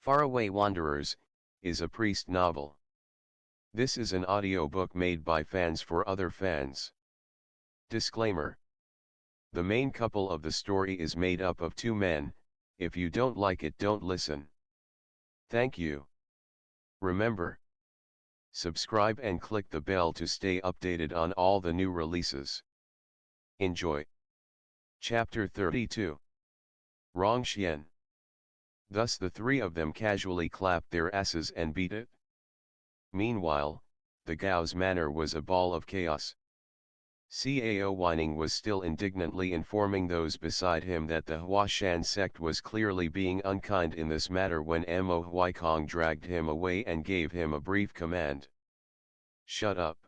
Faraway Wanderers, is a priest novel. This is an audiobook made by fans for other fans. Disclaimer. The main couple of the story is made up of two men. If you don't like it, don't listen. Thank you. Remember, subscribe and click the bell to stay updated on all the new releases. Enjoy. Chapter 32. Wrong Shen. Thus the three of them casually clapped their asses and beat it. Meanwhile, the Gao's manner was a ball of chaos. Cao Whining was still indignantly informing those beside him that the Huashan sect was clearly being unkind in this matter when Mo Huaikong dragged him away and gave him a brief command. Shut up.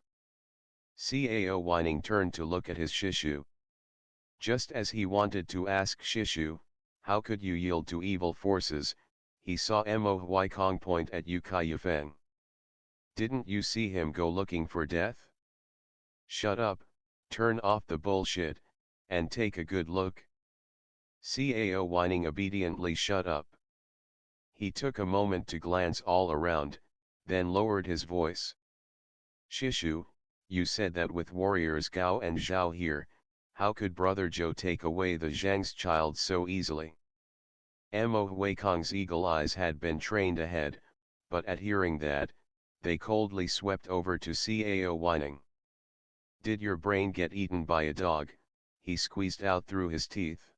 Cao Whining turned to look at his Shishu. Just as he wanted to ask Shishu, how could you yield to evil forces, he saw Mo Huaikong point at Youku Yifeng. Didn't you see him go looking for death? Shut up, turn off the bullshit, and take a good look. Cao Whining obediently shut up. He took a moment to glance all around, then lowered his voice. Shishu, you said that with warriors Gao and Zhao here, how could Brother Zhou take away the Zhang's child so easily? Mo Huaikong's eagle eyes had been trained ahead, but at hearing that, they coldly swept over to Cao Whining. Did your brain get eaten by a dog? He squeezed out through his teeth.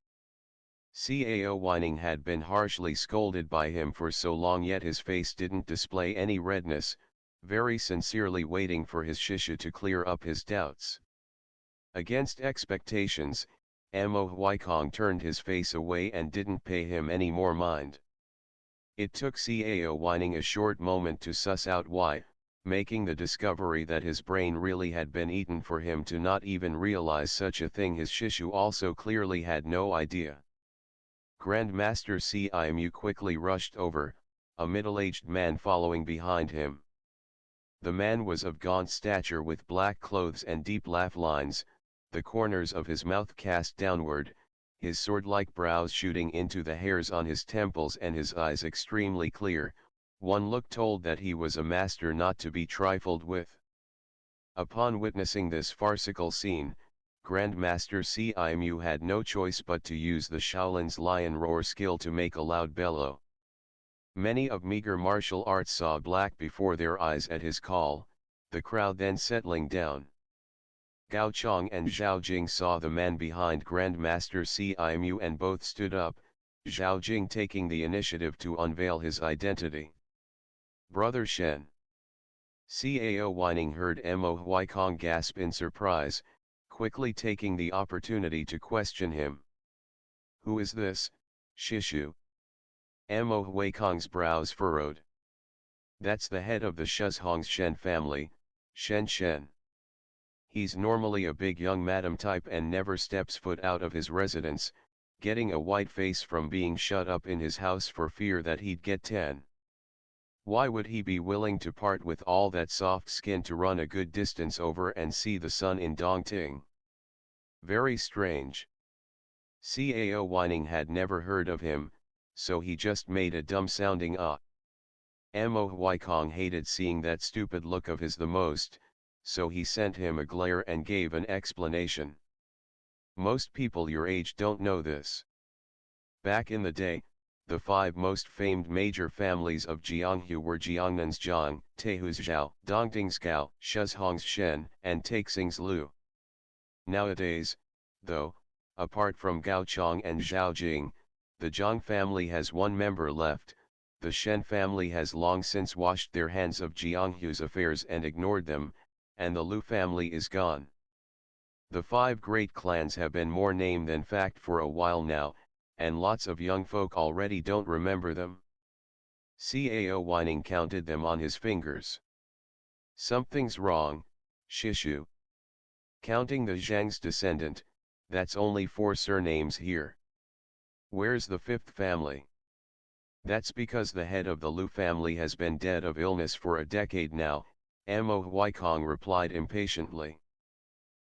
Cao Whining had been harshly scolded by him for so long, yet his face didn't display any redness, very sincerely waiting for his Shishu to clear up his doubts. Against expectations, Mo Huaikong turned his face away and didn't pay him any more mind. It took Cao Whining a short moment to suss out why, making the discovery that his brain really had been eaten for him to not even realize such a thing. His Shishu also clearly had no idea. Grandmaster Cimu quickly rushed over, a middle-aged man following behind him. The man was of gaunt stature with black clothes and deep laugh lines, the corners of his mouth cast downward, his sword-like brows shooting into the hairs on his temples and his eyes extremely clear. One look told that he was a master not to be trifled with. Upon witnessing this farcical scene, Grandmaster Cimu had no choice but to use the Shaolin's lion roar skill to make a loud bellow. Many of meager martial arts saw black before their eyes at his call, the crowd then settling down. Gao Chong and Zhao Jing saw the man behind Grandmaster Cimu and both stood up, Zhao Jing taking the initiative to unveil his identity. Brother Shen. Cao Whining heard Mo Huaikong gasp in surprise, quickly taking the opportunity to question him. Who is this, Shishu? Mo Huaikong's brows furrowed. That's the head of the Shuzhong's Shen family, Shen. He's normally a big young madam type and never steps foot out of his residence, getting a white face from being shut up in his house for fear that he'd get 10. Why would he be willing to part with all that soft skin to run a good distance over and see the sun in Dongting? Very strange. Cao Whining had never heard of him, so he just made a dumb-sounding ah. Mo Huaikong hated seeing that stupid look of his the most, so he sent him a glare and gave an explanation. Most people your age don't know this. Back in the day, the 5 most famed major families of Jianghu were Jiangnan's Jiang, Taihu's Zhao, Dongting's Gao, Shuzhong's Shen, and Taixing's Lu. Nowadays, though, apart from Gao Chong and Zhao Jing, the Jiang family has one member left. The Shen family has long since washed their hands of Jianghu's affairs and ignored them, and the Lu family is gone. The 5 great clans have been more name than fact for a while now, and lots of young folk already don't remember them. Cao Whining counted them on his fingers. Something's wrong, Shishu. Counting the Zhang's descendant, that's only 4 surnames here. Where's the 5th family? That's because the head of the Lu family has been dead of illness for a decade now, Mo Huaikong replied impatiently.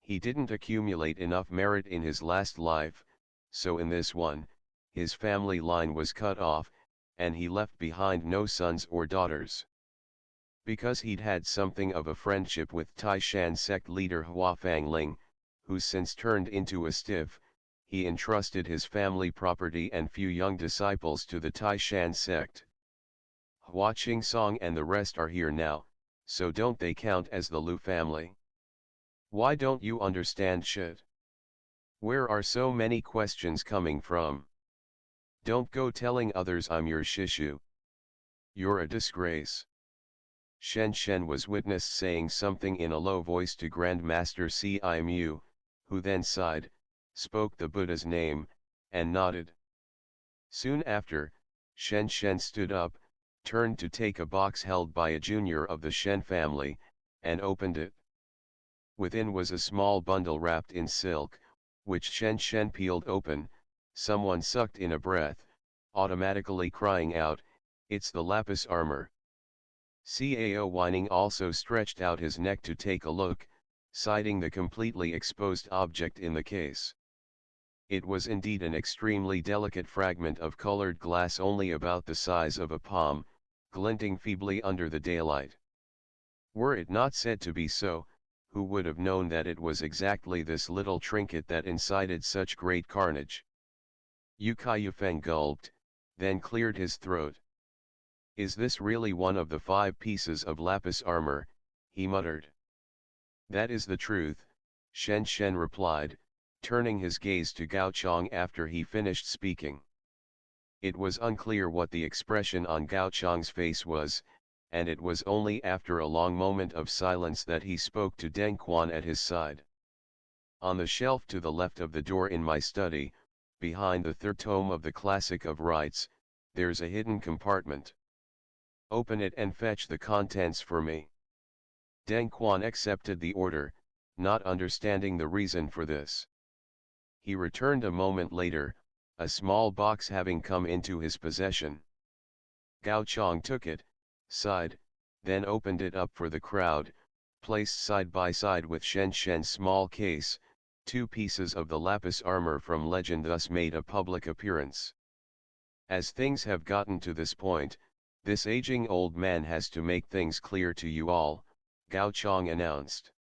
He didn't accumulate enough merit in his last life, so in this one, his family line was cut off, and he left behind no sons or daughters. Because he'd had something of a friendship with Taishan sect leader Hua Fangling, who since turned into a stiff, he entrusted his family property and few young disciples to the Taishan sect. Hua Song and the rest are here now, so don't they count as the Lu family? Why don't you understand shit? Where are so many questions coming from? Don't go telling others I'm your shishu. You're a disgrace. Shen was witnessed saying something in a low voice to Grandmaster Cimu, who then sighed, spoke the Buddha's name, and nodded. Soon after, Shen stood up, turned to take a box held by a junior of the Shen family, and opened it. Within was a small bundle wrapped in silk, which Shen peeled open. Someone sucked in a breath, automatically crying out, "It's the Lapis Armor." Cao whining also stretched out his neck to take a look, citing the completely exposed object in the case. It was indeed an extremely delicate fragment of colored glass only about the size of a palm, glinting feebly under the daylight. Were it not said to be so, who would have known that it was exactly this little trinket that incited such great carnage? Youku gulped, then cleared his throat. "Is this really one of the 5 pieces of lapis armor?" he muttered. "That is the truth," Shen replied, turning his gaze to Gao Chong after he finished speaking. It was unclear what the expression on Gao Chong's face was, and it was only after a long moment of silence that he spoke to Deng Quan at his side. "On the shelf to the left of the door in my study, behind the 3rd tome of the Classic of Rites, there's a hidden compartment. Open it and fetch the contents for me." Deng Quan accepted the order, not understanding the reason for this. He returned a moment later, a small box having come into his possession. Gao Chong took it, sighed, then opened it up for the crowd, placed side by side with Shen's small case. 2 pieces of the lapis armor from legend thus made a public appearance. "As things have gotten to this point, this aging old man has to make things clear to you all," Gao Chong announced.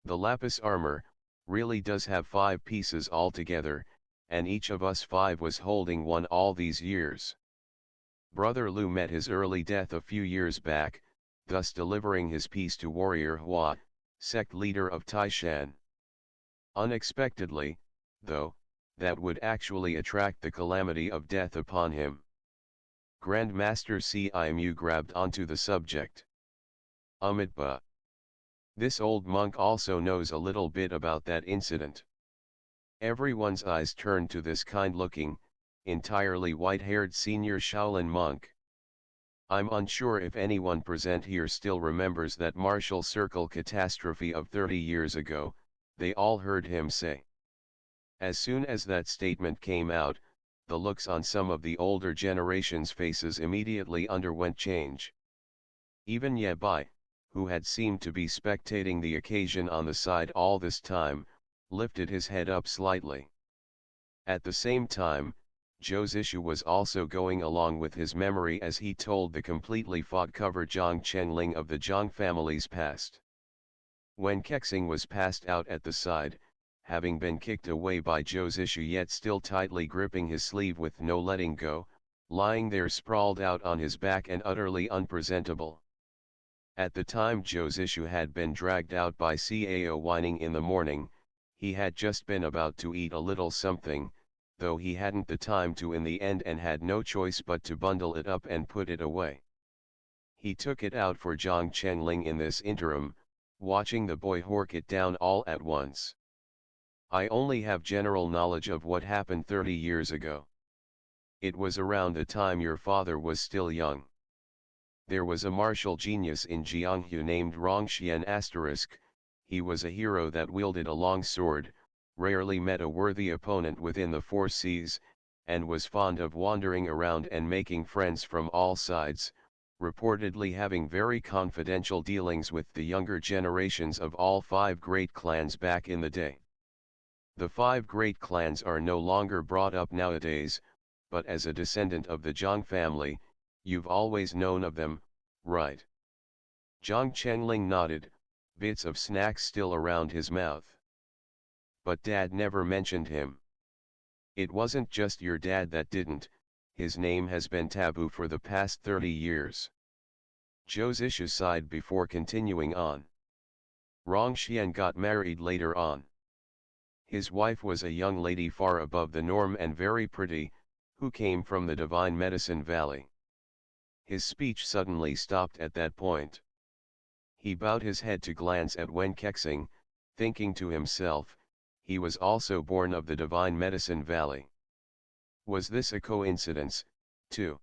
"The lapis armor really does have 5 pieces altogether, and each of us 5 was holding one all these years. Brother Lu met his early death a few years back, thus delivering his piece to warrior Hua, sect leader of Taishan. Unexpectedly, though, that would actually attract the calamity of death upon him." Grandmaster Cimu grabbed onto the subject. "But this old monk also knows a little bit about that incident." Everyone's eyes turned to this kind-looking, entirely white-haired senior Shaolin monk. "I'm unsure if anyone present here still remembers that martial circle catastrophe of 30 years ago," they all heard him say. As soon as that statement came out, the looks on some of the older generation's faces immediately underwent change. Even Ye Bai, who had seemed to be spectating the occasion on the side all this time, lifted his head up slightly. At the same time, Zhou's issue was also going along with his memory as he told the completely fog-covered Zhang Chenling of the Zhang family's past. When Kexing was passed out at the side, having been kicked away by Zhou's issue yet still tightly gripping his sleeve with no letting go, lying there sprawled out on his back and utterly unpresentable. At the time Zhou's issue had been dragged out by Cao whining in the morning, he had just been about to eat a little something, though he hadn't the time to in the end and had no choice but to bundle it up and put it away. He took it out for Zhang Chenling in this interim, watching the boy hork it down all at once. "I only have general knowledge of what happened 30 years ago. It was around the time your father was still young. There was a martial genius in Jianghu named Rongxian *. He was a hero that wielded a long sword, rarely met a worthy opponent within the 4 seas, and was fond of wandering around and making friends from all sides, reportedly having very confidential dealings with the younger generations of all 5 great clans back in the day. The 5 great clans are no longer brought up nowadays, but as a descendant of the Zhang family, you've always known of them, right? Zhang Chenling nodded, bits of snacks still around his mouth. But Dad never mentioned him. It wasn't just your dad that didn't, his name has been taboo for the past 30 years. Zhou Zishu sighed before continuing on. Rong Xian got married later on. His wife was a young lady far above the norm and very pretty, who came from the Divine Medicine Valley. His speech suddenly stopped at that point. He bowed his head to glance at Wenbuxing, thinking to himself, he was also born of the Divine Medicine Valley. Was this a coincidence, too?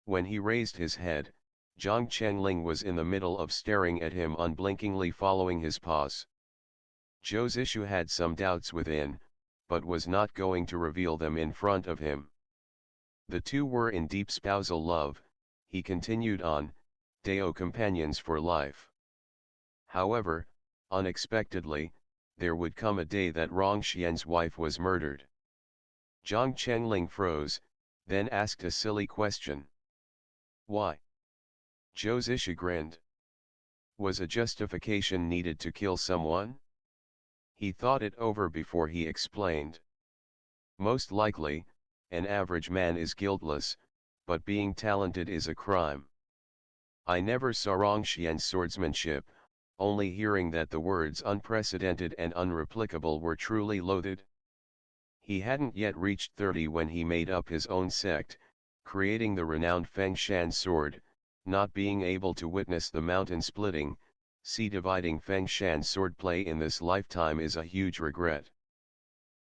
When he raised his head, Zhang Chenling was in the middle of staring at him unblinkingly following his pause. Zhou Zishu had some doubts within, but was not going to reveal them in front of him. The two were in deep spousal love, he continued on, Deo companions for life. However, unexpectedly, there would come a day that Rong Xian's wife was murdered. Zhang Chenling froze, then asked a silly question. Why? Zhou Zishu grinned. Was a justification needed to kill someone? He thought it over before he explained. Most likely, an average man is guiltless, but being talented is a crime. I never saw Rong Xian's swordsmanship, only hearing that the words unprecedented and unreplicable were truly loaded. He hadn't yet reached 30 when he made up his own sect, creating the renowned Feng Shan sword, not being able to witness the mountain splitting, sea dividing Feng Shan swordplay in this lifetime is a huge regret.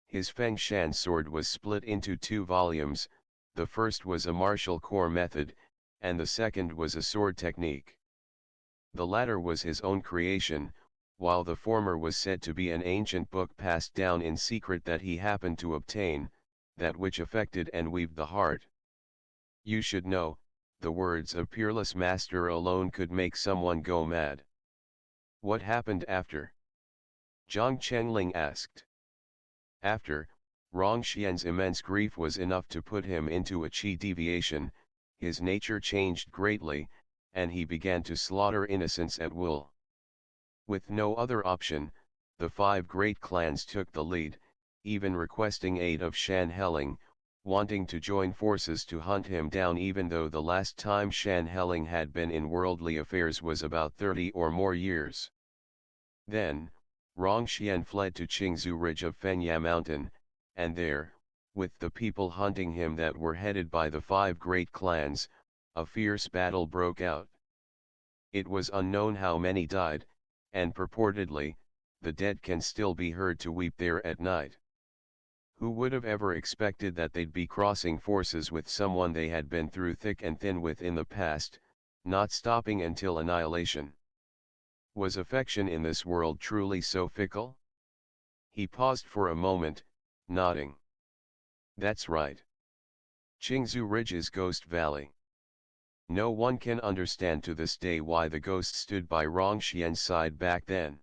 His Feng Shan sword was split into 2 volumes, the first was a martial core method, and the second was a sword technique. The latter was his own creation, while the former was said to be an ancient book passed down in secret that he happened to obtain, that which affected and weaved the heart. You should know, the words of peerless master alone could make someone go mad. What happened after? Zhang Chenling asked. After, Rong Xian's immense grief was enough to put him into a qi deviation, his nature changed greatly, and he began to slaughter innocents at will. With no other option, the 5 great clans took the lead, even requesting aid of Shan Heling, wanting to join forces to hunt him down even though the last time Shan Heling had been in worldly affairs was about 30 or more years. Then, Rong Xian fled to Qingzhou ridge of Fenya Mountain, and there, with the people hunting him that were headed by the 5 great clans, a fierce battle broke out. It was unknown how many died, and purportedly, the dead can still be heard to weep there at night. Who would have ever expected that they'd be crossing forces with someone they had been through thick and thin with in the past, not stopping until annihilation? Was affection in this world truly so fickle? He paused for a moment, nodding. That's right. Qingzhou Ridge is Ghost Valley. No one can understand to this day why the ghost stood by Rong Xian's side back then.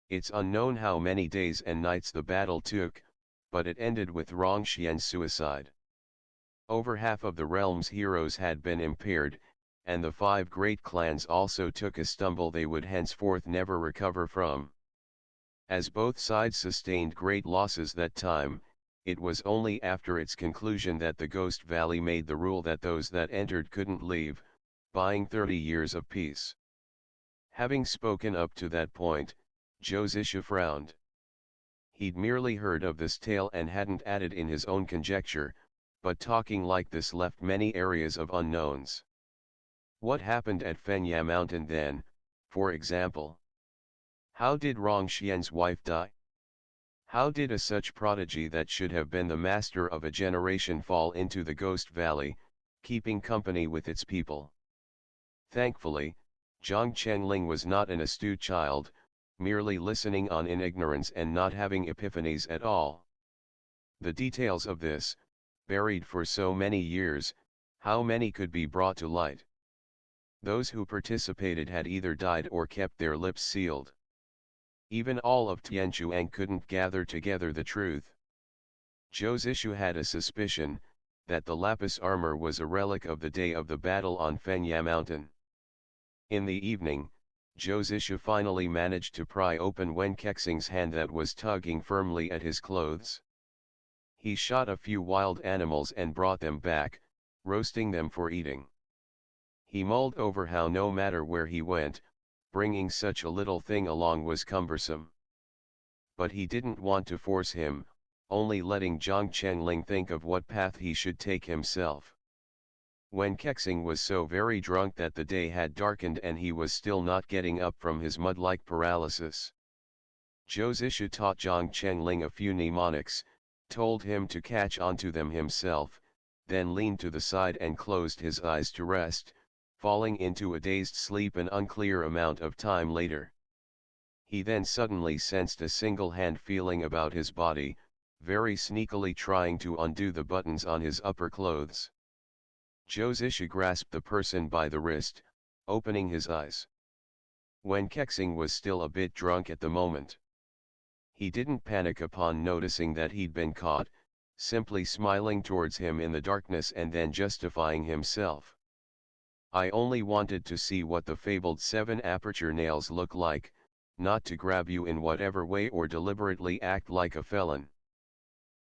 It's unknown how many days and nights the battle took, but it ended with Rong Xian's suicide. Over half of the realm's heroes had been impaired, and the 5 great clans also took a stumble they would henceforth never recover from. As both sides sustained great losses that time, it was only after its conclusion that the Ghost Valley made the rule that those that entered couldn't leave, buying 30 years of peace. Having spoken up to that point, Zhou Zishu frowned. He'd merely heard of this tale and hadn't added in his own conjecture, but talking like this left many areas of unknowns. What happened at Fenya Mountain then, for example? How did Rong Xian's wife die? How did a such prodigy that should have been the master of a generation fall into the Ghost Valley, keeping company with its people? Thankfully, Zhang Chenling was not an astute child, merely listening on in ignorance and not having epiphanies at all. The details of this, buried for so many years, how many could be brought to light? Those who participated had either died or kept their lips sealed. Even all of Tianchuang couldn't gather together the truth. Zhou Zishu had a suspicion, that the Lapis Armor was a relic of the day of the battle on Fenya Mountain. In the evening, Zhou finally managed to pry open Wenbuxing's hand that was tugging firmly at his clothes. He shot a few wild animals and brought them back, roasting them for eating. He mulled over how no matter where he went, bringing such a little thing along was cumbersome. But he didn't want to force him, only letting Zhang Chenling think of what path he should take himself. Wenbuxing was so very drunk that the day had darkened and he was still not getting up from his mud-like paralysis. Zhou taught Zhang Chenling a few mnemonics, told him to catch onto them himself, then leaned to the side and closed his eyes to rest, falling into a dazed sleep an unclear amount of time later. He then suddenly sensed a single hand feeling about his body, very sneakily trying to undo the buttons on his upper clothes. Zhou grasped the person by the wrist, opening his eyes. Wenbuxing was still a bit drunk at the moment. He didn't panic upon noticing that he'd been caught, simply smiling towards him in the darkness and then justifying himself. I only wanted to see what the fabled 7 aperture nails look like, not to grab you in whatever way or deliberately act like a felon.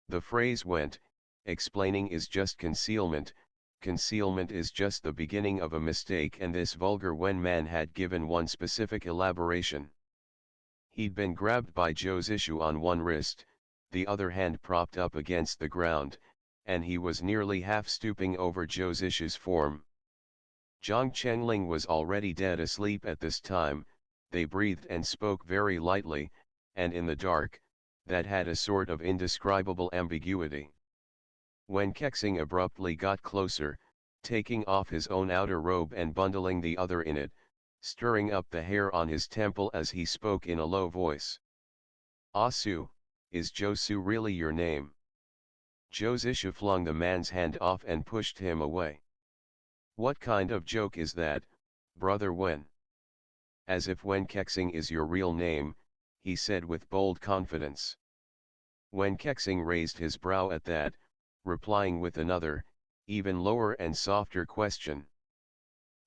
The phrase went, explaining is just concealment, concealment is just the beginning of a mistake, and this vulgar Wen man had given one specific elaboration. He'd been grabbed by Zhou on one wrist, the other hand propped up against the ground, and he was nearly half stooping over Zhou's form. Zhang Chenling was already dead asleep at this time. They breathed and spoke very lightly, and in the dark, that had a sort of indescribable ambiguity. Wenbuxing abruptly got closer, taking off his own outer robe and bundling the other in it, stirring up the hair on his temple as he spoke in a low voice. "Su, is Zhou really your name?" Zhou flung the man's hand off and pushed him away. "What kind of joke is that, brother Wen?" "As if Wenbuxing is your real name," he said with bold confidence. Wenbuxing raised his brow at that, replying with another, even lower and softer question.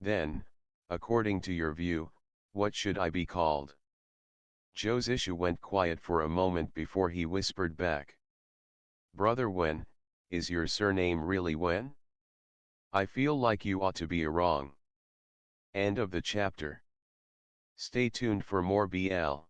"Then, according to your view, what should I be called?" Zhou went quiet for a moment before he whispered back. "Brother Wen, is your surname really Wen? I feel like you ought to be wrong." End of the chapter. Stay tuned for more BL.